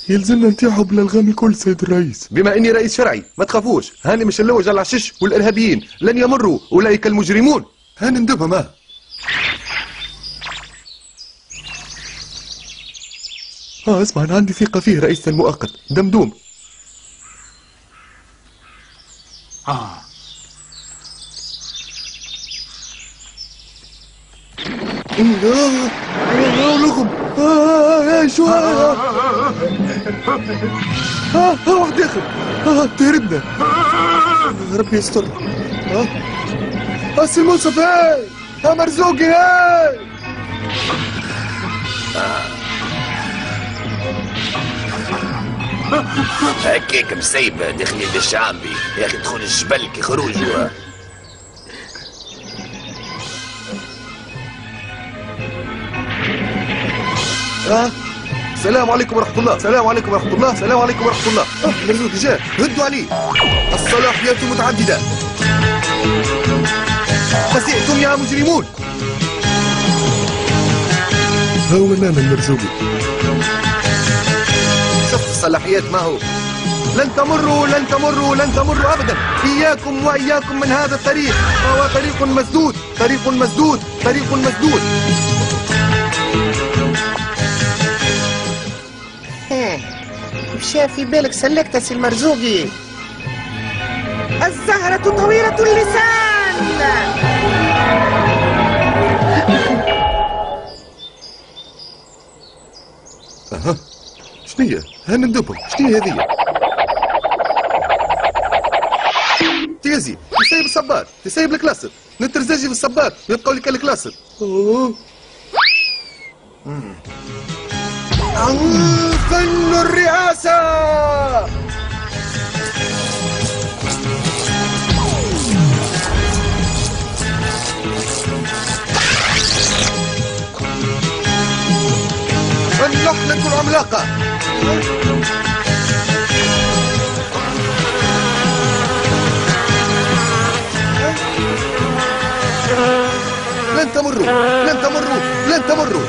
يلزمنا نتيحوا بالالغام الكل سيد الرئيس. بما اني رئيس شرعي ما تخافوش، هاني مش نلوج على العشش والارهابيين لن يمروا اولئك المجرمون. هاني ندبها ما اسمع، انا عندي ثقة فيه رئيسنا المؤقت دمدوم. لكم شو واحد داخل تهربنا. ربي يستر. السي المنصف ها مرزوقي هاي. هكاك مسيبة داخلين للشعبي يا اخي، دخول الجبل كي خروجوا. السلام عليكم ورحمة الله، السلام عليكم ورحمة الله، السلام عليكم ورحمة الله. مرزوق جاء، ردوا عليه. الصلاحيات متعددة. فسئتم يا مجرمون. هو نام المرزوقي. شفت الصلاحيات ما هو؟ لن تمروا لن تمروا لن تمروا أبدا. إياكم وإياكم من هذا الطريق، وهو طريق مسدود، طريق مسدود، طريق مسدود. مشى في بالك سلكت سي المرزوقي. الزهرة طويلة اللسان. شنية؟ هاني ندبهم. شنية هذية؟ تيزي تسيب الصباط، تسيب الكلاستر، نترزاجي في الصباط ويبقوا لك الكلاستر. فن الرئاسة. اللحنة العملاقة. لن تمروا لن تمروا لن تمروا.